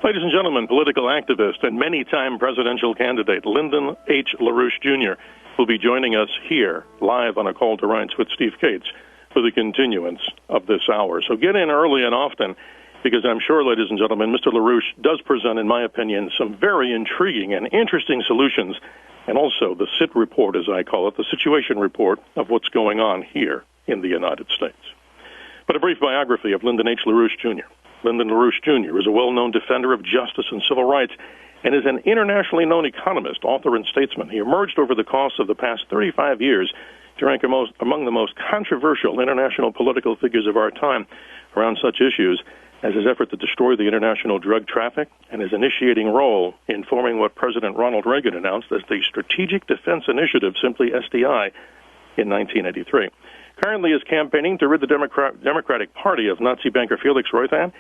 Ladies and gentlemen, political activist and many-time presidential candidate Lyndon H. LaRouche Jr. will be joining us here live on A Call to Rights with Steve Cates for the continuance of this hour. So get in early and often, because I'm sure, ladies and gentlemen, Mr. LaRouche does present, in my opinion, some very intriguing and interesting solutions, and also the SIT report, as I call it, the situation report of what's going on here in the United States. But a brief biography of Lyndon H. LaRouche Jr. Lyndon LaRouche Jr. is a well-known defender of justice and civil rights and is an internationally known economist, author, and statesman. He emerged over the course of the past 35 years to rank among the most controversial international political figures of our time around such issues as his effort to destroy the international drug traffic and his initiating role in forming what President Ronald Reagan announced as the Strategic Defense Initiative, simply SDI, in 1983. Currently is campaigning to rid the Democratic Party of Nazi banker Felix Roithan,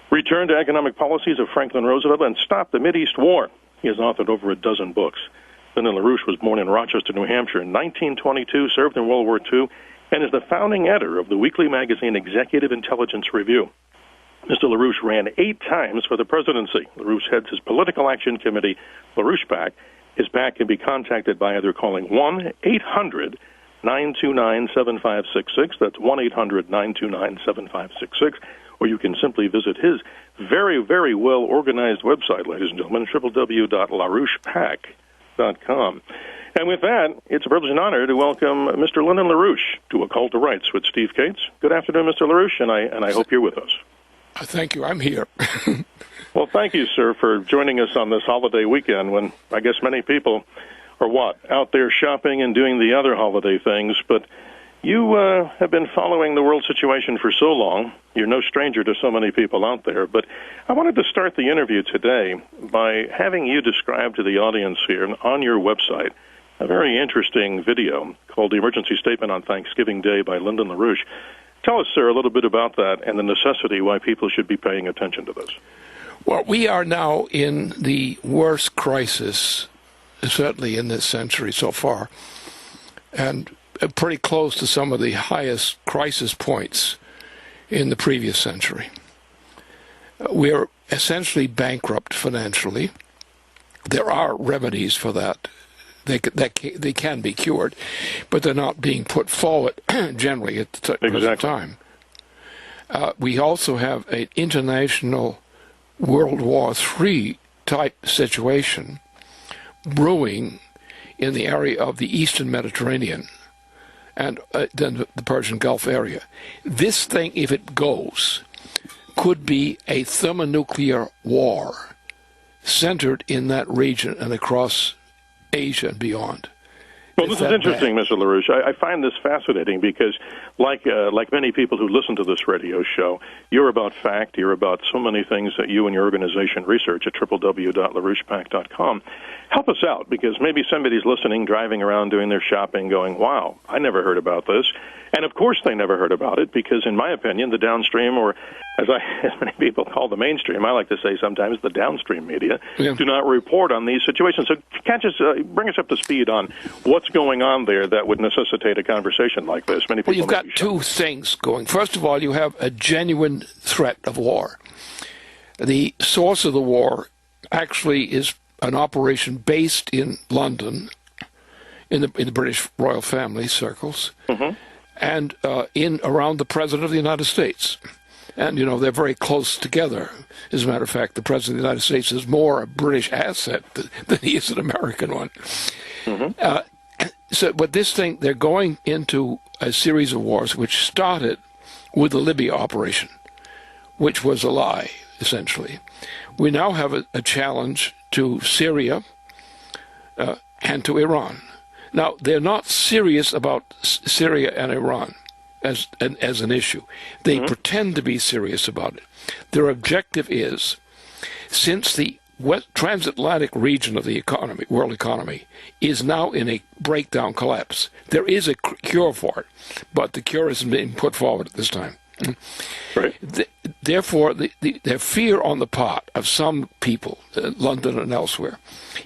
return to economic policies of Franklin Roosevelt, and stop the Mideast War. He has authored over a dozen books. Lyndon LaRouche was born in Rochester, New Hampshire in 1922, served in World War II, and is the founding editor of the weekly magazine Executive Intelligence Review. Mr. LaRouche ran 8 times for the presidency. LaRouche heads his political action committee, LaRouche PAC. His PAC can be contacted by either calling 1-800-929-7566. That's 1-800-929-7566. Or you can simply visit his very, very well-organized website, ladies and gentlemen, www.LaRouchePAC.com. And with that, it's a privilege and honor to welcome Mr. Lyndon LaRouche to A Call to Rights with Steve Cates. Good afternoon, Mr. LaRouche, and I hope you're with us. Thank you. I'm here. Well, thank you, sir, for joining us on this holiday weekend when I guess many people are, out there shopping and doing the other holiday things. But you have been following the world situation for so long. You're no stranger to so many people out there. But I wanted to start the interview today by having you describe to the audience here on your website a very interesting video called The Emergency Statement on Thanksgiving Day by Lyndon LaRouche. Tell us, sir, a little bit about that and the necessity why people should be paying attention to this. Well, we are now in the worst crisis, certainly in this century so far, and pretty close to some of the highest crisis points in the previous century. We are essentially bankrupt financially. There are remedies for that. They can be cured, but they're not being put forward generally at the present time. We also have an international World War III type situation brewing in the area of the Eastern Mediterranean and then the Persian Gulf area. This thing, if it goes, could be a thermonuclear war centered in that region and across Asia and beyond. Well, this is interesting, Mr. LaRouche. I find this fascinating because, like many people who listen to this radio show, you're about fact. You're about so many things that you and your organization research at www.LaRouchePAC.com. Help us out, because maybe somebody's listening, driving around, doing their shopping, going, wow, I never heard about this. And, of course, they never heard about it because, in my opinion, the downstream, or as many people call the mainstream, I like to say sometimes the downstream media, do not report on these situations. So can't just bring us up to speed on what's going on there that would necessitate a conversation like this? Many people. Well, you've got 2 things going. First of all, you have a genuine threat of war. The source of the war actually is an operation based in London, in the British royal family circles, and around the President of the United States. And, they're very close together. As a matter of fact, the President of the United States is more a British asset than he is an American one. But this thing, they're going into a series of wars which started with the Libya operation, which was a lie, essentially. We now have a challenge to Syria and to Iran. Now, they're not serious about Syria and Iran as an issue. They pretend to be serious about it. Their objective is, since the transatlantic region of the world economy, is now in a breakdown collapse, there is a cure for it, but the cure isn't being put forward at this time. Right. Therefore, their fear on the part of some people, London and elsewhere,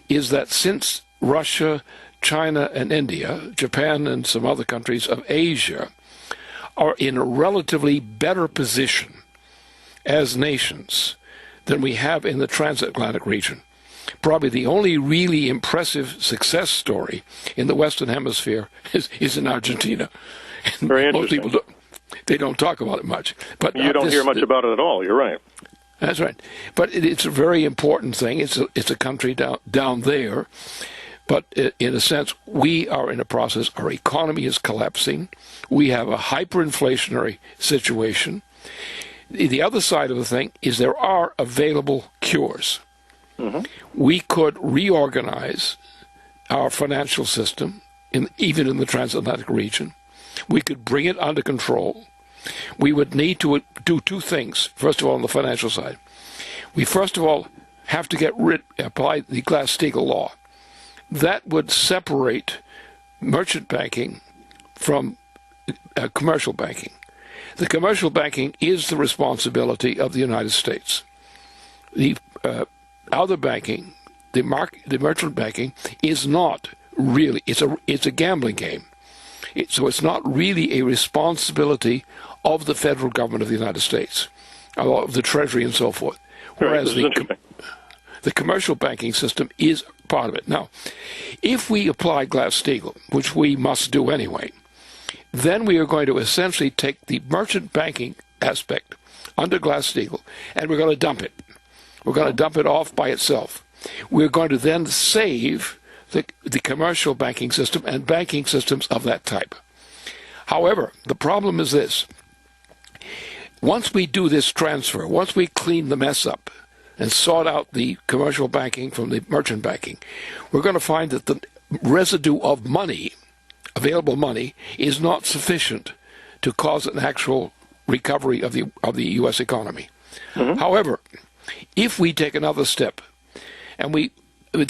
is that since Russia, China, and India, Japan, and some other countries of Asia are in a relatively better position as nations than we have in the transatlantic region. Probably the only really impressive success story in the Western Hemisphere is in Argentina. Very Most interesting. people they don't talk about it much. But you don't hear much about it at all. You're right. That's right. But it's a very important thing. It's a country down there. But in a sense, we are in a process. Our economy is collapsing. We have a hyperinflationary situation. The other side of the thing is there are available cures. Mm-hmm. We could reorganize our financial system, even in the transatlantic region. We could bring it under control. We would need to do two things. First of all, on the financial side, we first of all have to apply the Glass-Steagall law. That would separate merchant banking from commercial banking. The commercial banking is the responsibility of the United States. The other banking, the merchant banking, is not really. It's a gambling game. So it's not really a responsibility of the federal government of the United States, of the Treasury and so forth. Whereas the commercial banking system is part of it. Now, if we apply Glass-Steagall, which we must do anyway, then we are going to essentially take the merchant banking aspect under Glass-Steagall and we're going to dump it. We're going to dump it off by itself. We're going to then save the commercial banking system and banking systems of that type. However, the problem is this. Once we do this transfer, once we clean the mess up and sort out the commercial banking from the merchant banking, we're going to find that the residue of money, available money, is not sufficient to cause an actual recovery of the U.S. economy. Mm-hmm. However, if we take another step, and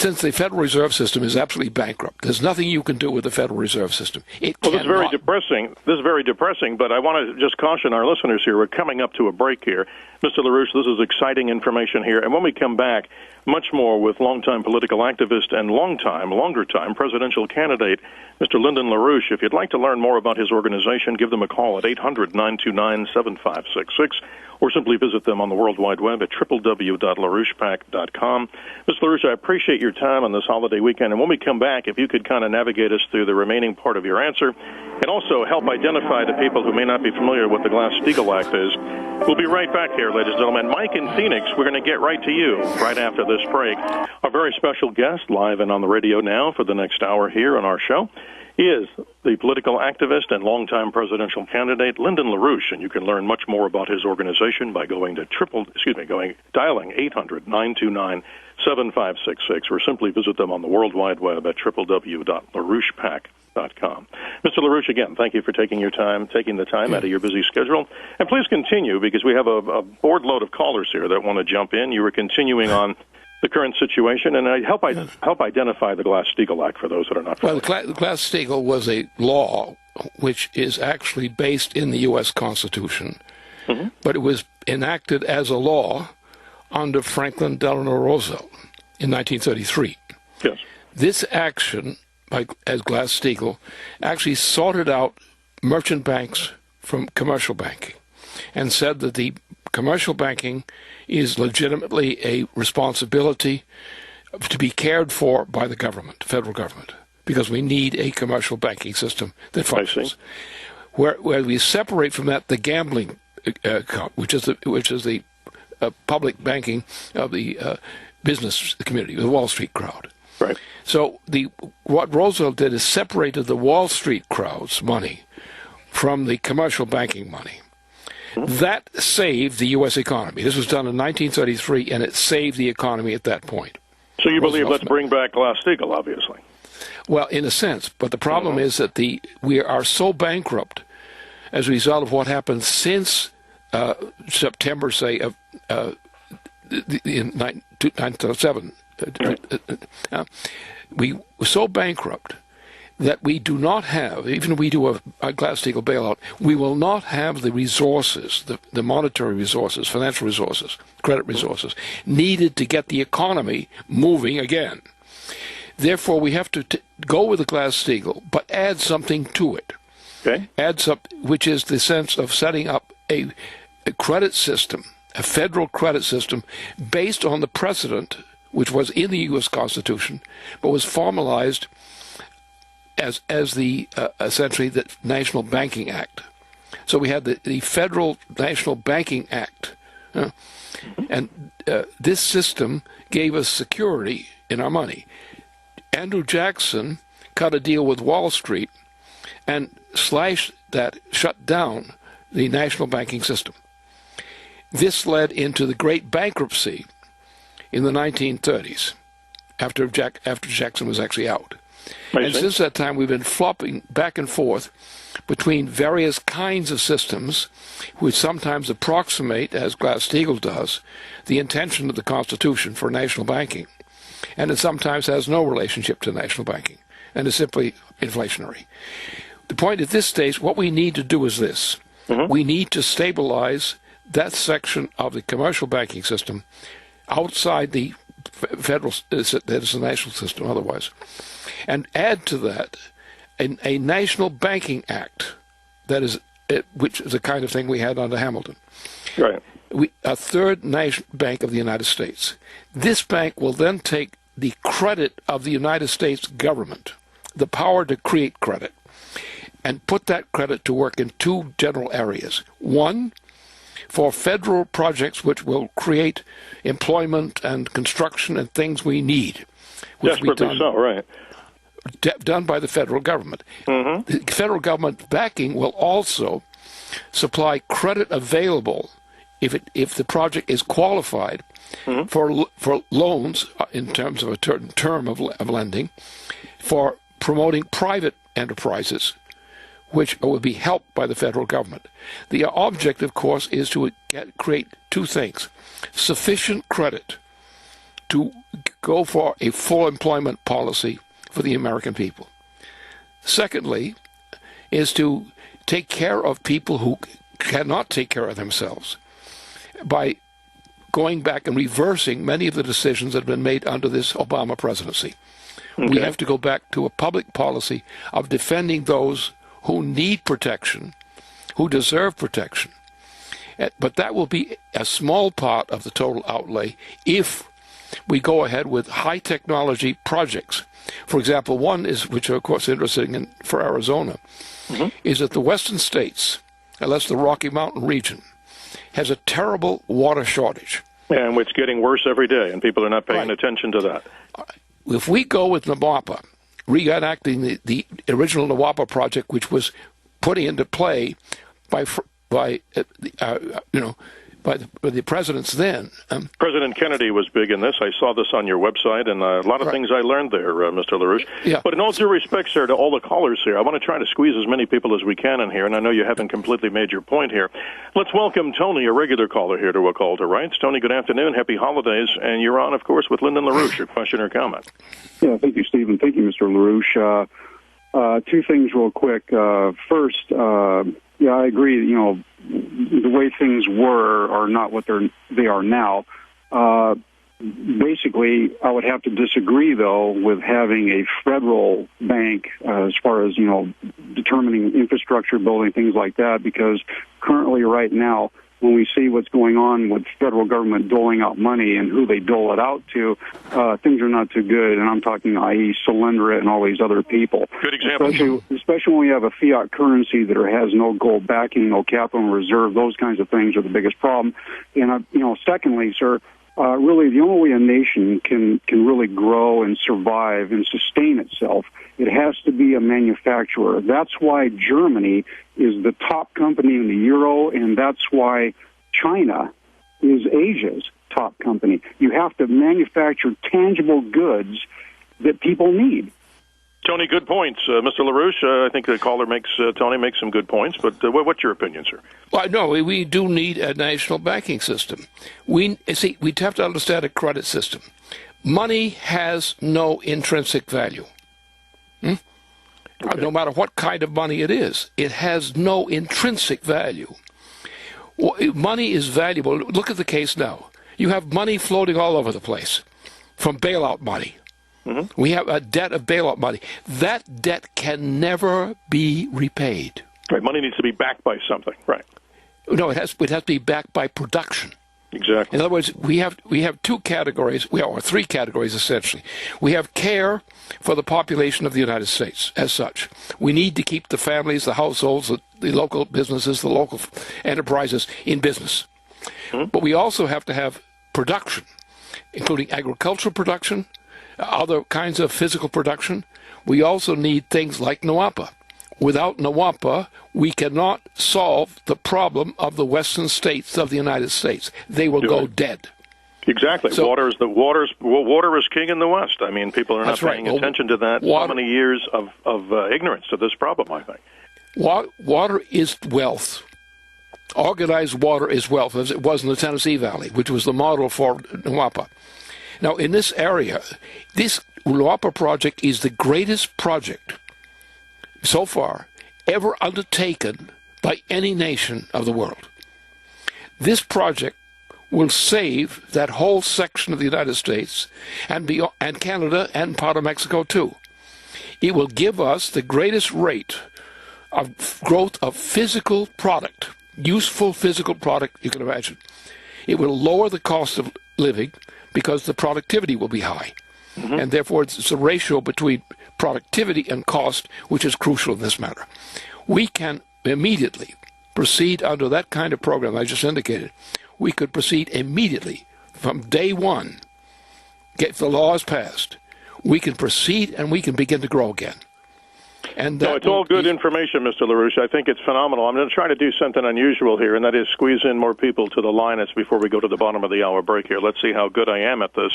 since the Federal Reserve System is absolutely bankrupt, there's nothing you can do with the Federal Reserve System. This is very depressing. This is very depressing, but I want to just caution our listeners here. We're coming up to a break here. Mr. LaRouche, this is exciting information here. And when we come back, much more with longtime political activist and longer-time presidential candidate, Mr. Lyndon LaRouche. If you'd like to learn more about his organization, give them a call at 800-929-7566 or simply visit them on the World Wide Web at www.LaRouchePAC.com. Mr. LaRouche, I appreciate your time on this holiday weekend. And when we come back, if you could kind of navigate us through the remaining part of your answer and also help identify the people who may not be familiar with the Glass-Steagall Act is. We'll be right back here, ladies and gentlemen. Mike in Phoenix, we're going to get right to you right after this break. Our very special guest, live and on the radio now for the next hour here on our show, is the political activist and longtime presidential candidate Lyndon LaRouche, and you can learn much more about his organization by dialing 800-929-7566, or simply visit them on the World Wide Web at www.LaRouchePAC.com. Mr. LaRouche, again, thank you for taking the time out of your busy schedule. And please continue, because we have a board load of callers here that want to jump in. You were continuing on the current situation, and I help identify the Glass-Steagall Act for those that are not familiar. Well, the Glass-Steagall was a law which is actually based in the U.S. Constitution, mm-hmm. but it was enacted as a law under Franklin Delano Roosevelt in 1933. Yes. This action, as Glass-Steagall, actually sorted out merchant banks from commercial banking and said that the commercial banking is legitimately a responsibility to be cared for by the government, federal government, because we need a commercial banking system that functions. Where we separate from that the gambling account, which is the public banking of the business community, the Wall Street crowd. Right. So what Roosevelt did is separated the Wall Street crowd's money from the commercial banking money. That saved the U.S. economy. This was done in 1933, and it saved the economy at that point. So you believe let's bring back Glass-Steagall, obviously. Well, in a sense, but the problem is that we are so bankrupt as a result of what happened since September, say, of in 1907. We were so bankrupt that we do not have, even if we do a Glass-Steagall bailout, we will not have the resources, the monetary resources, financial resources, credit resources, needed to get the economy moving again. Therefore, we have to go with the Glass-Steagall, but add something to it. Okay. Which is the sense of setting up a credit system a federal credit system based on the precedent, which was in the U.S. Constitution, but was formalized as the essentially the National Banking Act. So we had the Federal National Banking Act, and this system gave us security in our money. Andrew Jackson cut a deal with Wall Street and shut down the national banking system. This led into the great bankruptcy in the 1930s, after Jackson was actually out. And since that time, we've been flopping back and forth between various kinds of systems, which sometimes approximate, as Glass-Steagall does, the intention of the Constitution for national banking, and it sometimes has no relationship to national banking, and is simply inflationary. The point at this stage, what we need to do is this. We need to stabilize that section of the commercial banking system outside the federal, that is the national system otherwise, and add to that a National Banking Act, that is, which is the kind of thing we had under Hamilton. Right. A third national bank of the United States. This bank will then take the credit of the United States government, the power to create credit, and put that credit to work in two general areas. One, for federal projects which will create employment and construction and things we need. Desperately so, right. Done by the federal government. The federal government backing will also supply credit available if the project is qualified for loans in terms of a term of lending, for promoting private enterprises, which will be helped by the federal government. The object, of course, is to create two things: sufficient credit to go for a full employment policy for the American people. Secondly, is to take care of people who cannot take care of themselves by going back and reversing many of the decisions that have been made under this Obama presidency. We have to go back to a public policy of defending those who need protection, who deserve protection. But that will be a small part of the total outlay if we go ahead with high technology projects. For example, one is, which of course interesting for Arizona, is that the western states, unless the Rocky Mountain region, has a terrible water shortage. And it's getting worse every day, and people are not paying attention to that. If we go with NWAPA, reenacting the original NWAPA project, which was put into play by the presidents then. President Kennedy was big in this. I saw this on your website, and a lot of things I learned there, Mr. LaRouche. Yeah. But in all due respect, sir, to all the callers here, I want to try to squeeze as many people as we can in here, and I know you haven't completely made your point here. Let's welcome Tony, a regular caller here to A Call to Rights. Tony, good afternoon. Happy holidays. And you're on, of course, with Lyndon LaRouche. Your question or comment? Yeah, thank you, Stephen. Thank you, Mr. LaRouche. Two things real quick. First, yeah, I agree. You know, the way things were are not what they are now. Basically, I would have to disagree, though, with having a federal bank as far as, you know, determining infrastructure building, things like that, because currently right now, when we see what's going on with federal government doling out money and who they dole it out to, things are not too good. And I'm talking, i.e., Solyndra and all these other people. Good example. Especially when we have a fiat currency that has no gold backing, no capital reserve. Those kinds of things are the biggest problem. And, you know, secondly, sir, really the only way a nation can really grow and survive and sustain itself, it has to be a manufacturer. That's why Germany is the top company in the euro, and that's why China is Asia's top company. You have to manufacture tangible goods that people need. Tony, good points. Mr. LaRouche, I think the caller Tony makes some good points, but what's your opinion, sir? Well, no, we do need a national banking system. We have to understand a credit system. Money has no intrinsic value. Okay. No matter what kind of money it is, it has no intrinsic value. Well, money is valuable. Look at the case now. You have money floating all over the place from bailout money. We have a debt of bailout money. That debt can never be repaid. Right, money needs to be backed by something, right? No, it has to be backed by production. Exactly. In other words, we have two categories, or three categories essentially. We have care for the population of the United States as such. We need to keep the families, the households, the local businesses, the local enterprises in business. Mm-hmm. But we also have to have production, including agricultural production, other kinds of physical production. We also need things like NWAPA. Without NWAPA, we cannot solve the problem of the western states of the United States. They will go dead. Exactly. So, water is king in the West. I mean, people are not paying attention to that. So many years of ignorance to this problem, I think. Water is wealth. Organized water is wealth, as it was in the Tennessee Valley, which was the model for NWAPA. Now, in this area, this NWAPA project is the greatest project so far ever undertaken by any nation of the world. This project will save that whole section of the United States and Canada and part of Mexico too. It will give us the greatest rate of growth of physical product, useful physical product you can imagine. It will lower the cost of living because the productivity will be high. Mm-hmm. And therefore it's a ratio between productivity and cost which is crucial in this matter. We can immediately proceed under that kind of program I just indicated. We could proceed immediately from day one. If the law is passed, we can proceed and we can begin to grow again. And no, it's all good information, Mr. LaRouche. I think it's phenomenal. I'm going to try to do something unusual here, and that is squeeze in more people to the line as before we go to the bottom of the hour break here. Let's see how good I am at this.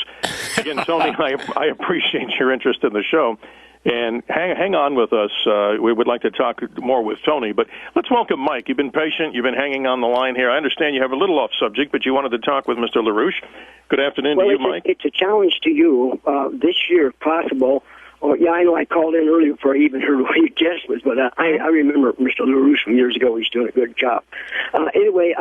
Again, Tony, I appreciate your interest in the show. And hang on with us. We would like to talk more with Tony, but let's welcome Mike. You've been patient. You've been hanging on the line here. I understand you have a little off subject, but you wanted to talk with Mr. LaRouche. Good afternoon to you, Mike. It's a challenge to you this year, if possible. Oh, yeah, I know I called in earlier before I even heard what your guest was, but I remember Mr. LaRouche from years ago. He's doing a good job. Anyway,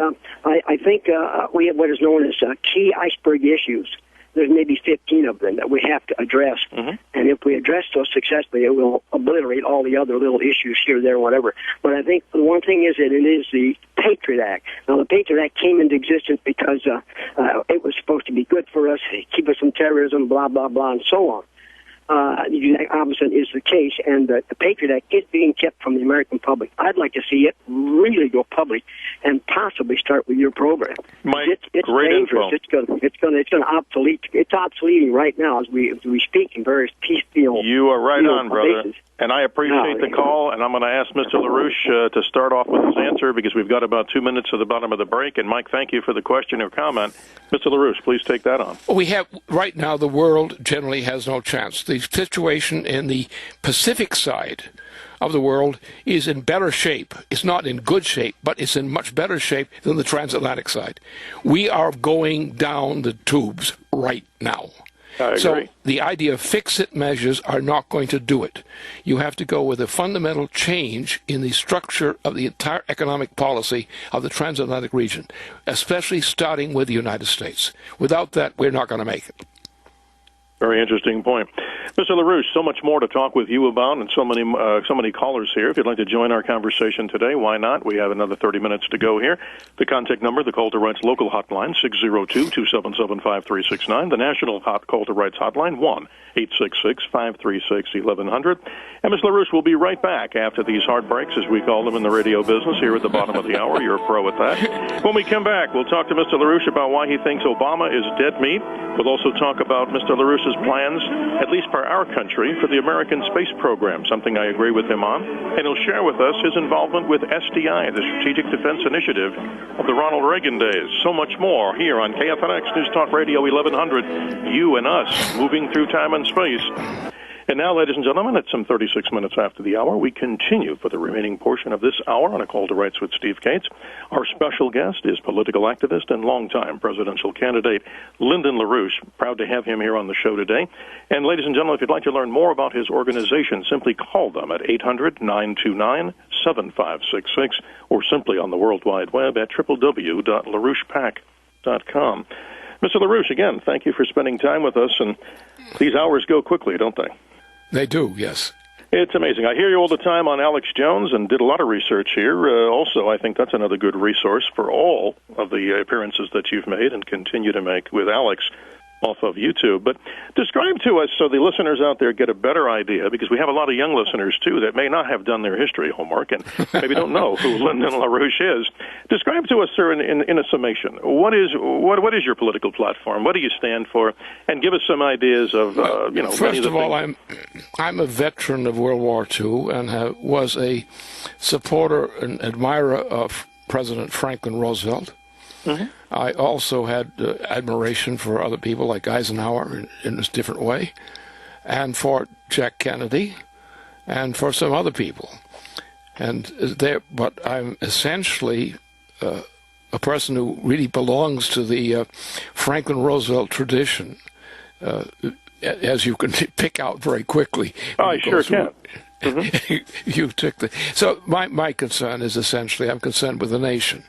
I think we have what is known as key iceberg issues. There's maybe 15 of them that we have to address. Mm-hmm. And if we address those successfully, it will obliterate all the other little issues here, there, whatever. But I think the one thing is that it is the Patriot Act. Now, the Patriot Act came into existence because it was supposed to be good for us, keep us from terrorism, blah, blah, blah, and so on. The exact opposite is the case, and the Patriot Act is being kept from the American public. I'd like to see it really go public and possibly start with your program. Mike, it's great dangerous. info. It's going to obsolete. It's obsoleting right now as we speak in various piecemeal. You are right on, brother. Basis. And I appreciate the call, and I'm going to ask Mr. LaRouche to start off with his answer because we've got about 2 minutes to the bottom of the break. And, Mike, thank you for the question or comment. Mr. LaRouche, please take that on. We have, right now, the world generally has no chance. The situation in the Pacific side of the world is in better shape. It's not in good shape, but it's in much better shape than the transatlantic side. We are going down the tubes right now. So the idea of fix-it measures are not going to do it. You have to go with a fundamental change in the structure of the entire economic policy of the transatlantic region, especially starting with the United States. Without that, we're not going to make it. Very interesting point. Mr. LaRouche, so much more to talk with you about and so many callers here. If you'd like to join our conversation today, why not? We have another 30 minutes to go here. The contact number, the Call to Rights local hotline, 602-277-5369. The national Call to Rights hotline, 1-866-536-1100. And Ms. LaRouche will be right back after these hard breaks, as we call them in the radio business, here at the bottom of the hour. You're a pro at that. When we come back, we'll talk to Mr. LaRouche about why he thinks Obama is dead meat. We'll also talk about Mr. LaRouche's plans, at least for our country, for the American space program, something I agree with him on. And he'll share with us his involvement with SDI, the Strategic Defense Initiative of the Ronald Reagan days. So much more here on KNFX News Talk Radio 1100. You and us moving through time and space. And now, ladies and gentlemen, at some 36 minutes after the hour, we continue for the remaining portion of this hour on A Call to Rights with Steve Cates. Our special guest is political activist and longtime presidential candidate Lyndon LaRouche. Proud to have him here on the show today. And ladies and gentlemen, if you'd like to learn more about his organization, simply call them at 800-929-7566 or simply on the World Wide Web at www.LaRouchePAC.com. Mr. LaRouche, again, thank you for spending time with us. And these hours go quickly, don't they? They do, yes. It's amazing. I hear you all the time on Alex Jones and did a lot of research here. Also, I think that's another good resource for all of the appearances that you've made and continue to make with Alex off of YouTube. But describe to us, so the listeners out there get a better idea, because we have a lot of young listeners, too, that may not have done their history homework and maybe don't know who Lyndon LaRouche is. Describe to us, sir, in a summation, what is your political platform? What do you stand for? And give us some ideas of, First of all, I'm a veteran of World War II and was a supporter and admirer of President Franklin Roosevelt. Mm-hmm. I also had admiration for other people like Eisenhower in a different way, and for Jack Kennedy, and for some other people. But I'm essentially a person who really belongs to the Franklin Roosevelt tradition, as you can pick out very quickly. Oh, I sure can. Mm-hmm. You took So my concern is essentially I'm concerned with the nation.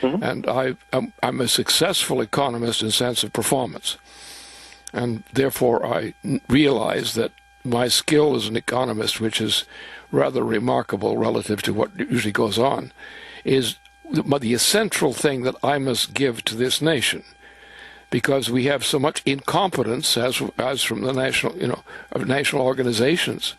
Mm-hmm. And I'm a successful economist in sense of performance. And therefore I realize that my skill as an economist, which is rather remarkable relative to what usually goes on, is the essential thing that I must give to this nation. Because we have so much incompetence, as from the national organizations,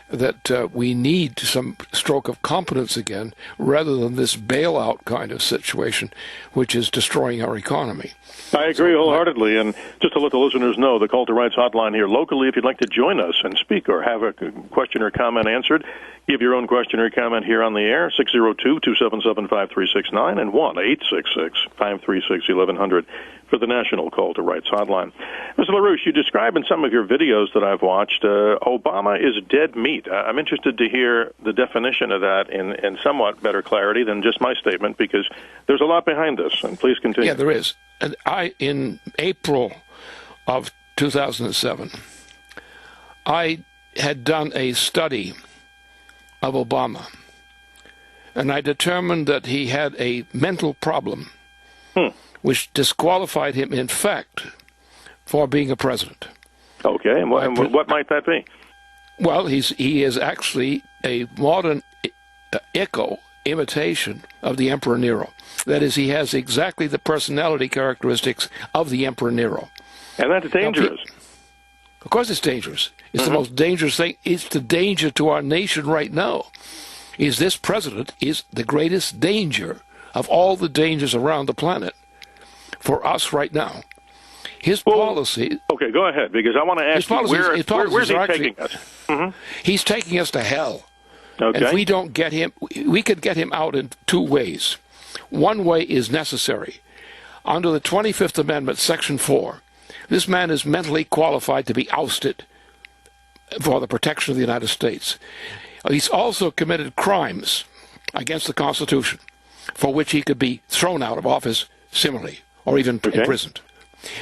that we need some stroke of competence again, rather than this bailout kind of situation, which is destroying our economy. I agree wholeheartedly, and just to let the listeners know, the Call to Rights hotline here locally, if you'd like to join us and speak or have a question or comment answered, give your own question or comment here on the air, 602-277-5369 and 1-866-536-1100 for the National Call to Rights hotline. Mr. LaRouche, you describe in some of your videos that I've watched, Obama is dead meat. I'm interested to hear the definition of that in somewhat better clarity than just my statement, because there's a lot behind this, and please continue. Yeah, there is. And in April of 2007, I had done a study of Obama, and I determined that he had a mental problem, which disqualified him, in fact, for being a president. Okay, and what might that be? Well, he is actually a modern imitation of the Emperor Nero. That is, he has exactly the personality characteristics of the Emperor Nero. And that's dangerous. Now, of course it's dangerous. It's the most dangerous thing. It's the danger to our nation right now. This president is the greatest danger of all the dangers around the planet for us right now. His policy... Okay, go ahead, because I want to ask you, where's he taking us? Mm-hmm. He's taking us to hell. Okay. And if we don't get him, we could get him out in two ways. One way is necessary. Under the 25th Amendment, Section 4, this man is mentally qualified to be ousted for the protection of the United States. He's also committed crimes against the Constitution, for which he could be thrown out of office similarly, or even imprisoned.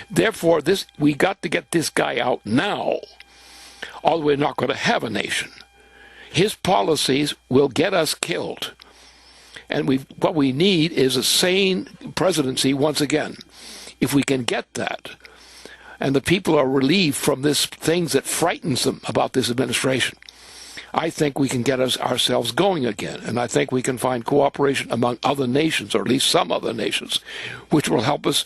Therefore, we got to get this guy out now, or we're not going to have a nation. His policies will get us killed. And what we need is a sane presidency once again. If we can get that, and the people are relieved from this things that frightens them about this administration, I think we can get ourselves going again. And I think we can find cooperation among other nations, or at least some other nations, which will help us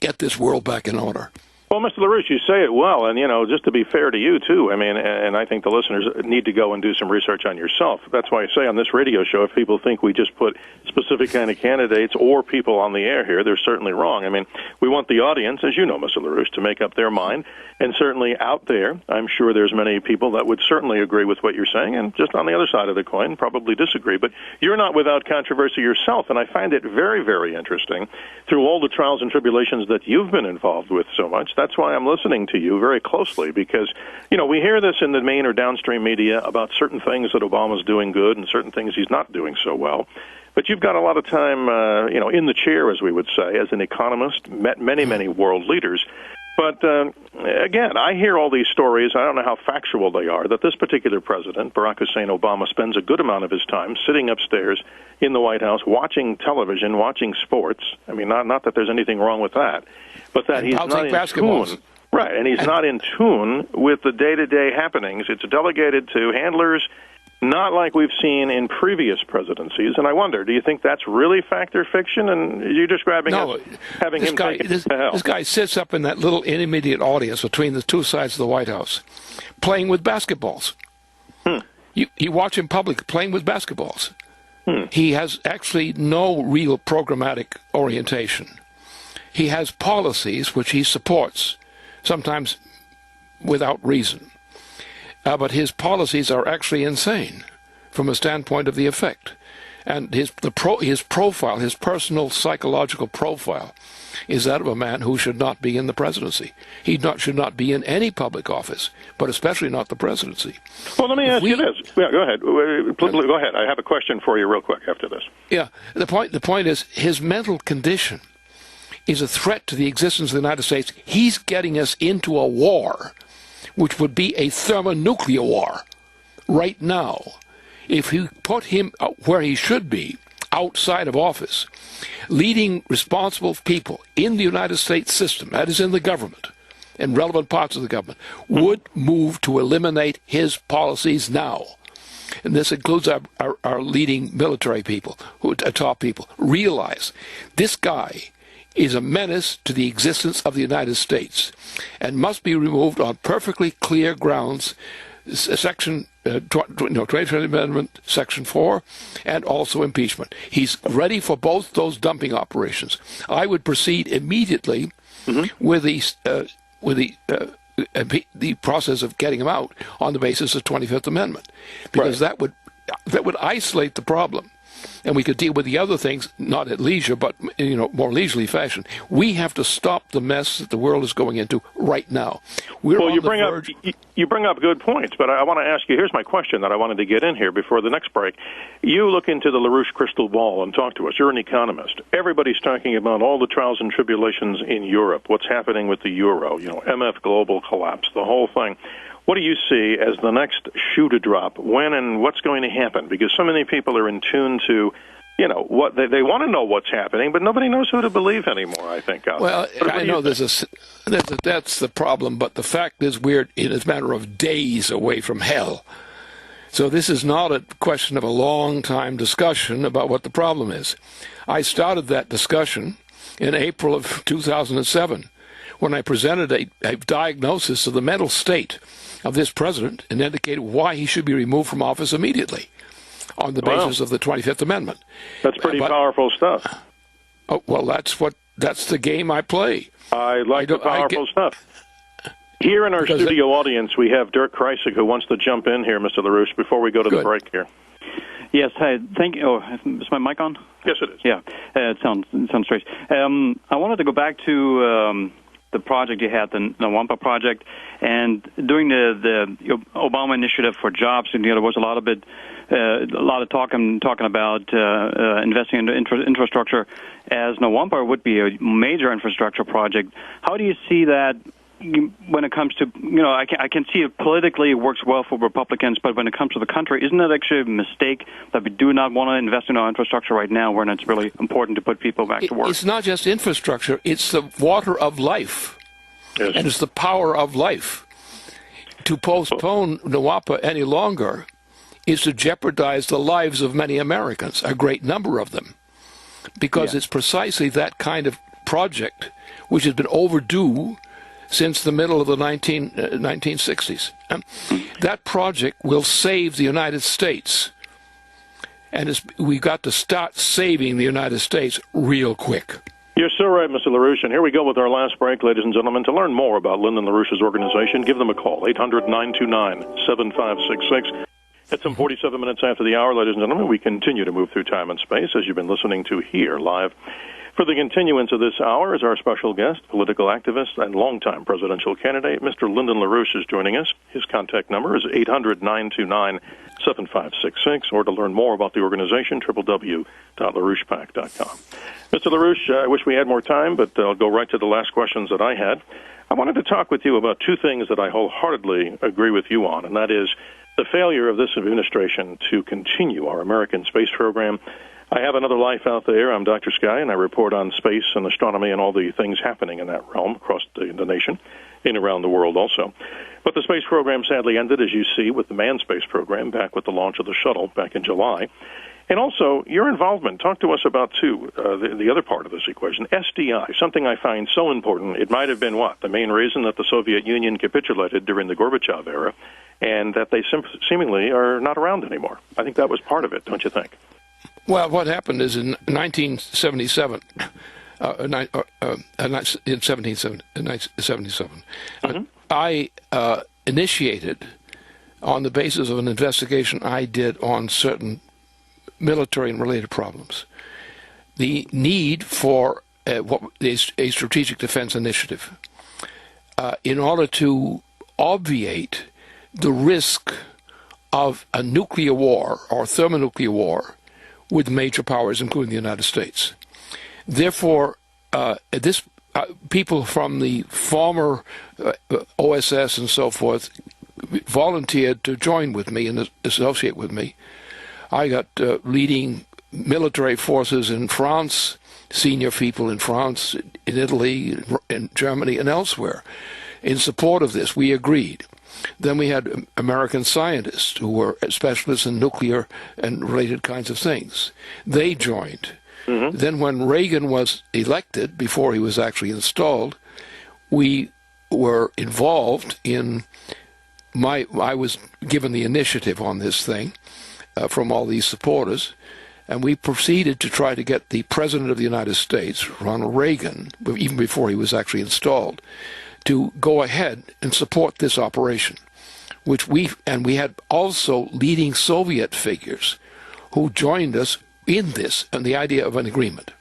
get this world back in order. Well, Mr. LaRouche, you say it well, and, just to be fair to you, too, I mean, and I think the listeners need to go and do some research on yourself. That's why I say on this radio show, if people think we just put specific kind of candidates or people on the air here, they're certainly wrong. I mean, we want the audience, as you know, Mr. LaRouche, to make up their mind, and certainly out there, I'm sure there's many people that would certainly agree with what you're saying, and just on the other side of the coin, probably disagree. But you're not without controversy yourself, and I find it very, very interesting through all the trials and tribulations that you've been involved with so much. That's why I'm listening to you very closely, because, we hear this in the main or downstream media about certain things that Obama's doing good and certain things he's not doing so well. But you've got a lot of time, in the chair, as we would say, as an economist, met many, many world leaders. But, again, I hear all these stories, I don't know how factual they are, that this particular president, Barack Hussein Obama, spends a good amount of his time sitting upstairs in the White House watching television, watching sports. I mean, not that there's anything wrong with that, but that he's not in tune. Right, and he's not in tune with the day-to-day happenings. It's delegated to handlers, not like we've seen in previous presidencies. And I wonder, do you think that's really fact or fiction? And you're describing having him take it to hell. This guy sits up in that little intermediate audience between the two sides of the White House, playing with basketballs. You watch him publicly playing with basketballs. He has actually no real programmatic orientation. He has policies which he supports, sometimes without reason. But his policies are actually insane from a standpoint of the effect. And his profile, his personal psychological profile, is that of a man who should not be in the presidency. He should not be in any public office, but especially not the presidency. Well, let me ask you this. Yeah, go ahead. Go ahead. I have a question for you real quick after this. Yeah, the point is his mental condition is a threat to the existence of the United States. He's getting us into a war, which would be a thermonuclear war right now. If you put him where he should be, outside of office, leading responsible people in the United States system, that is in the government, and relevant parts of the government, would move to eliminate his policies now. And this includes our leading military people, top people. Realize this guy is a menace to the existence of the United States and must be removed on perfectly clear grounds. Section 2020 Amendment, Section 4, and also impeachment. He's ready for both those dumping operations. I would proceed immediately with the process of getting him out on the basis of 25th Amendment, because that would isolate the problem. And we could deal with the other things, not at leisure, but more leisurely fashion. We have to stop the mess that the world is going into right now. You bring up good points, but I want to ask you, here's my question that I wanted to get in here before the next break. You look into the LaRouche crystal ball and talk to us. You're an economist. Everybody's talking about all the trials and tribulations in Europe, what's happening with the euro, MF global collapse, the whole thing. What do you see as the next shoe to drop? When and what's going to happen? Because so many people are in tune to, what they want to know what's happening, but nobody knows who to believe anymore, I think. Well, I know that's the problem, but the fact is we're in a matter of days away from hell. So this is not a question of a long-time discussion about what the problem is. I started that discussion in April of 2007 when I presented a diagnosis of the mental state of this president and indicated why he should be removed from office immediately on the basis of the 25th Amendment. That's pretty powerful stuff. Oh, well, that's the game I play. I like the powerful stuff. Here in our studio audience, we have Dirk Kreisig, who wants to jump in here, Mr. LaRouche, before we go to the break here. Yes, hi. Thank you. Oh, is my mic on? Yes, it is. Yeah, it sounds strange. I wanted to go back to the project you had, the NWAMPA project, and during the Obama initiative for jobs, and there was a lot of talking about investing in infrastructure, as NWAMPA would be a major infrastructure project. How do you see that when it comes to, I can see it politically it works well for Republicans, but when it comes to the country, isn't that actually a mistake that we do not want to invest in our infrastructure right now when it's really important to put people back to work? It's not just infrastructure, it's the water of life, yes. And it's the power of life. To postpone NWAPA any longer is to jeopardize the lives of many Americans, a great number of them, because it's precisely that kind of project which has been overdue since the middle of the 1960s. That project will save the United States, and we've got to start saving the United States real quick. You're so right, Mr. LaRouche, and here we go with our last break, ladies and gentlemen. To learn more about Lyndon LaRouche's organization, give them a call, 800-929-7566. It's some 47 minutes after the hour, ladies and gentlemen. We continue to move through time and space, as you've been listening to here live. For the continuance of this hour is our special guest, political activist and longtime presidential candidate, Mr. Lyndon LaRouche is joining us. His contact number is 800-929-7566, or to learn more about the organization, www.LaRouchePAC.com. Mr. LaRouche, I wish we had more time, but I'll go right to the last questions that I had. I wanted to talk with you about two things that I wholeheartedly agree with you on, and that is the failure of this administration to continue our American space program. I have another life out there. I'm Dr. Sky, and I report on space and astronomy and all the things happening in that realm across the nation. in around the world also. But the space program sadly ended, as you see, with the manned space program back with the launch of the shuttle back in July. And also, your involvement, talk to us about, too, the other part of this equation, SDI, something I find so important. It might have been, the main reason that the Soviet Union capitulated during the Gorbachev era, and that they seemingly are not around anymore. I think that was part of it, don't you think? Well, what happened is in 1977, I initiated, on the basis of an investigation I did on certain military and related problems, the need for a strategic defense initiative in order to obviate the risk of a nuclear war or thermonuclear war with major powers, including the United States. Therefore, people from the former OSS and so forth volunteered to join with me and associate with me. I got leading military forces in France, senior people in France, in Italy, in Germany, and elsewhere. In support of this, we agreed. Then we had American scientists who were specialists in nuclear and related kinds of things. They joined. Mm-hmm. Then when Reagan was elected, before he was actually installed, we were involved in I was given the initiative on this thing from all these supporters, and we proceeded to try to get the President of the United States, Ronald Reagan, even before he was actually installed, to go ahead and support this operation, we had also leading Soviet figures who joined us in this and the idea of an agreement.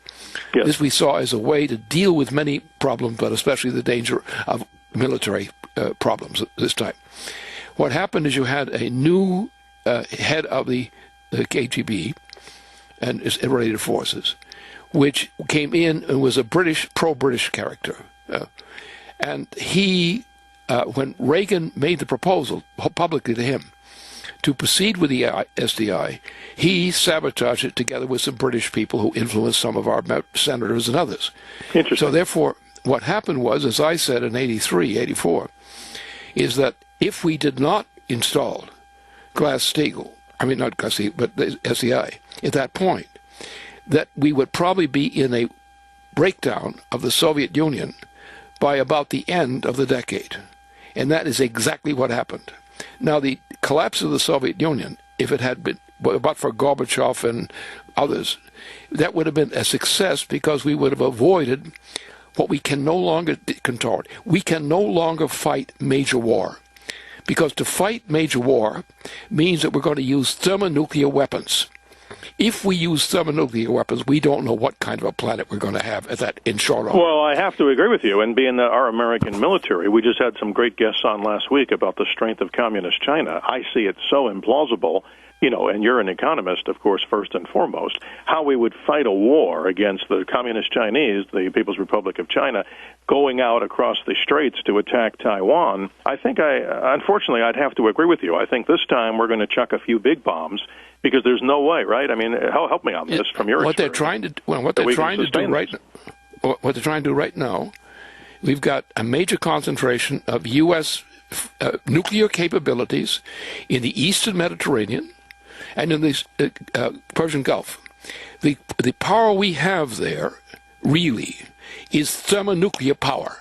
Yes. This we saw as a way to deal with many problems, but especially the danger of military problems at this time. What happened is you had a new head of the KGB and its related forces, which came in and was a pro-British character. And he, when Reagan made the proposal publicly to him to proceed with the SDI, he sabotaged it together with some British people who influenced some of our senators and others. Interesting. So therefore, what happened was, as I said in 83, 84, is that if we did not install Glass-Steagall, not Glass-Steagall, but the SDI, at that point, that we would probably be in a breakdown of the Soviet Union by about the end of the decade. And that is exactly what happened. Now, the collapse of the Soviet Union, if it had been, but for Gorbachev and others, that would have been a success because we would have avoided what we can no longer contort. We can no longer fight major war. Because to fight major war means that we're going to use thermonuclear weapons. If we use thermonuclear weapons, we don't know what kind of a planet we're going to have at that in short order. Well, I have to agree with you. And being our American military, we just had some great guests on last week about the strength of communist China. I see it so implausible, and you're an economist, of course, first and foremost, how we would fight a war against the communist Chinese, the People's Republic of China, going out across the straits to attack Taiwan. I think unfortunately, I'd have to agree with you. I think this time we're going to chuck a few big bombs because there's no way, right? I mean, help me on this from your experience. What they're trying to do right now, we've got a major concentration of U.S. Nuclear capabilities in the Eastern Mediterranean and in the Persian Gulf. The power we have there, really, is thermonuclear power.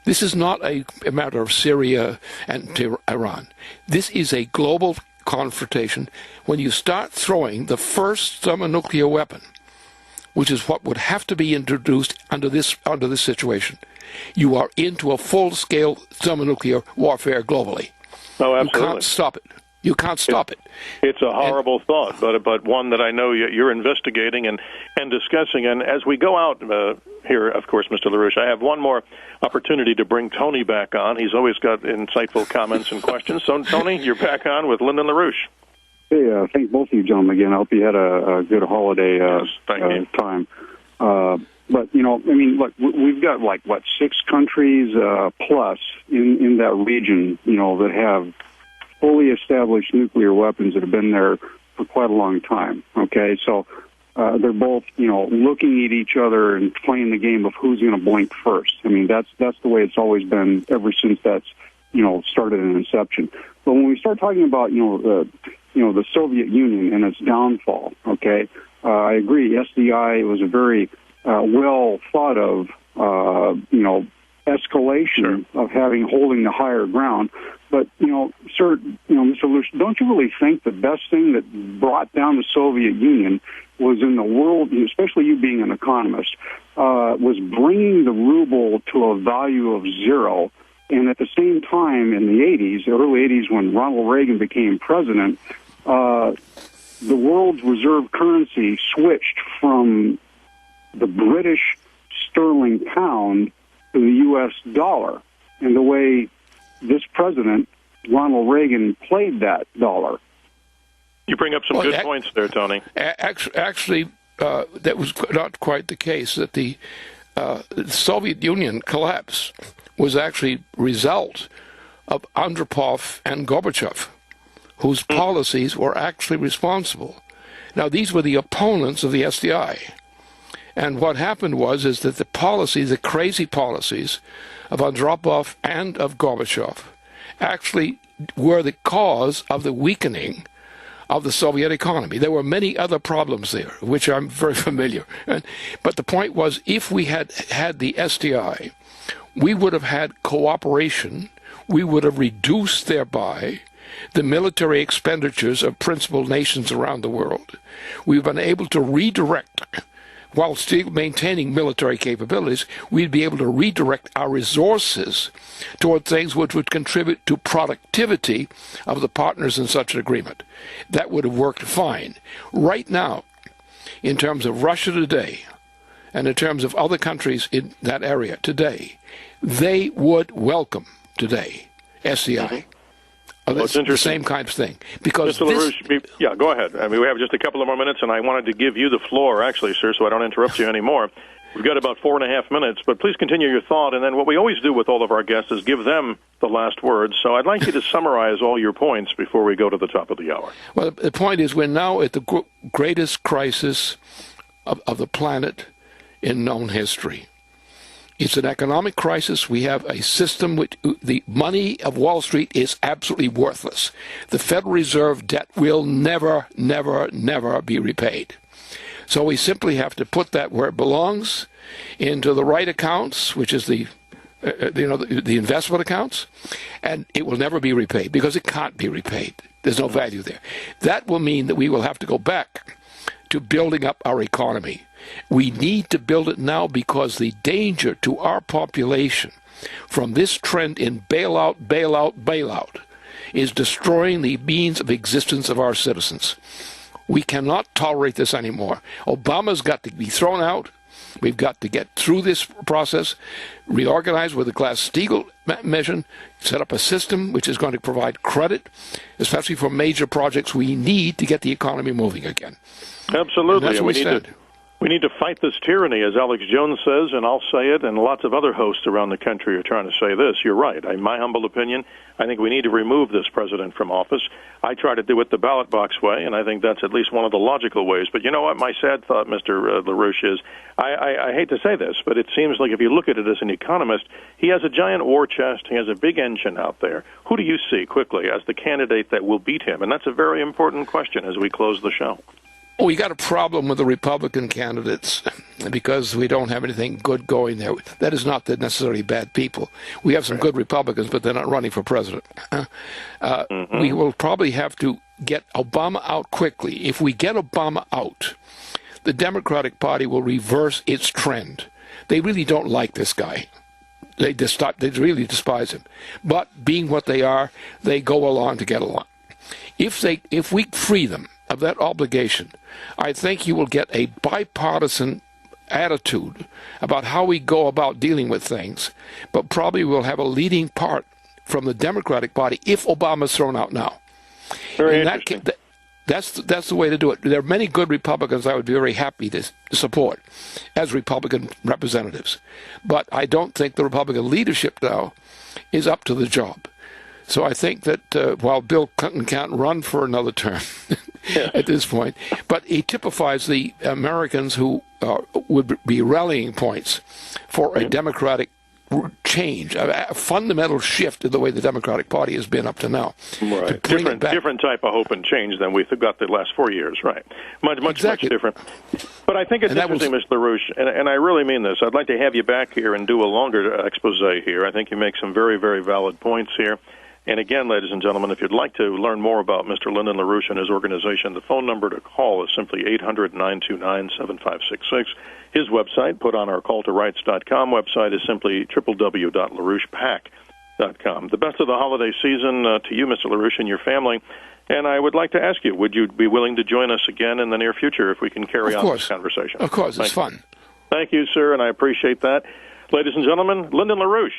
This is not a matter of Syria and Iran. This is a global confrontation. When you start throwing the first thermonuclear weapon, which is what would have to be introduced under this situation, you are into a full-scale thermonuclear warfare globally. Oh, absolutely. You can't stop it. You can't stop it. It's a horrible thought, but one that I know you're investigating and discussing. And as we go out here, of course, Mr. LaRouche, I have one more opportunity to bring Tony back on. He's always got insightful comments and questions. So, Tony, you're back on with Lyndon LaRouche. Hey, thank both of you gentlemen again. I hope you had a good holiday time. But, look, we've got, 6 countries plus in that region, that have fully established nuclear weapons that have been there for quite a long time, okay? So they're both, looking at each other and playing the game of who's going to blink first. I mean, that's the way it's always been ever since that's, started in inception. But when we start talking about, the Soviet Union and its downfall, okay, I agree. SDI was a very well thought of, escalation of holding the higher ground. But, sir, Mr. LaRouche, don't you really think the best thing that brought down the Soviet Union was in the world, especially you being an economist, was bringing the ruble to a value of zero. And at the same time, in the early 80s, when Ronald Reagan became president, the world's reserve currency switched from the British sterling pound to the U.S. dollar. And the way this president, Ronald Reagan, played that dollar. You bring up some good points there, Tony. Actually, that was not quite the case. That the Soviet Union collapse was actually a result of Andropov and Gorbachev, whose policies were actually responsible. Now, these were the opponents of the SDI. And what happened was that the policies, the crazy policies of Andropov and of Gorbachev, actually were the cause of the weakening of the Soviet economy. There were many other problems there, which I'm very familiar. But the point was, if we had had the SDI, we would have had cooperation. We would have reduced thereby the military expenditures of principal nations around the world. We've been able to redirect, while still maintaining military capabilities, we'd be able to redirect our resources toward things which would contribute to productivity of the partners in such an agreement. That would have worked fine. Right now, in terms of Russia today, and in terms of other countries in that area today, they would welcome today SDI. Well, it's the same kind of thing. Because Mr. LaRouche, go ahead. I mean, we have just a couple of more minutes, and I wanted to give you the floor, actually, sir, so I don't interrupt you anymore. We've got about 4.5 minutes, but please continue your thought. And then what we always do with all of our guests is give them the last word. So I'd like you to summarize all your points before we go to the top of the hour. Well, the point is we're now at the greatest crisis of the planet in known history. It's an economic crisis. We have a system which the money of Wall Street is absolutely worthless. The Federal Reserve debt will never, never, never be repaid. So we simply have to put that where it belongs, into the right accounts, which is the investment accounts, and it will never be repaid because it can't be repaid. There's no value there. That will mean that we will have to go back to building up our economy. We need to build it now because the danger to our population from this trend in bailout, bailout, bailout is destroying the means of existence of our citizens. We cannot tolerate this anymore. Obama's got to be thrown out. We've got to get through this process, reorganize with the Glass-Steagall measure, set up a system which is going to provide credit, especially for major projects we need to get the economy moving again. Absolutely. And that's what we need to fight this tyranny, as Alex Jones says, and I'll say it, and lots of other hosts around the country are trying to say this. You're right. In my humble opinion, I think we need to remove this president from office. I try to do it the ballot box way, and I think that's at least one of the logical ways. But you know what? My sad thought, Mr. LaRouche, is I hate to say this, but it seems like if you look at it as an economist, he has a giant war chest. He has a big engine out there. Who do you see, quickly, as the candidate that will beat him? And that's a very important question as we close the show. We got a problem with the Republican candidates because we don't have anything good going there. That is not that necessarily bad people. We have some good Republicans, but they're not running for president. We will probably have to get Obama out quickly. If we get Obama out, the Democratic Party will reverse its trend. They really don't like this guy. They really despise him. But being what they are, they go along to get along. If we free them of that obligation, I think you will get a bipartisan attitude about how we go about dealing with things, but probably will have a leading part from the Democratic Party if Obama's thrown out now. Very interesting. That's the way to do it. There are many good Republicans I would be very happy to support as Republican representatives, but I don't think the Republican leadership now is up to the job. So I think that while Bill Clinton can't run for another term at this point, but he typifies the Americans who would be rallying points for a democratic change, a fundamental shift in the way the Democratic Party has been up to now. Right. Different type of hope and change than we've got the last 4 years, right. Much different. But I think it's interesting, Mr. LaRouche, and I really mean this. I'd like to have you back here and do a longer expose here. I think you make some very, very valid points here. And again, ladies and gentlemen, if you'd like to learn more about Mr. Lyndon LaRouche and his organization, the phone number to call is simply 800-929-7566. His website, put on our calltorights.com website, is simply www.LaRouchePAC.com. The best of the holiday season to you, Mr. LaRouche, and your family. And I would like to ask you, would you be willing to join us again in the near future if we can carry on this conversation? Of course, it's fun. Thank you, sir, and I appreciate that. Ladies and gentlemen, Lyndon LaRouche.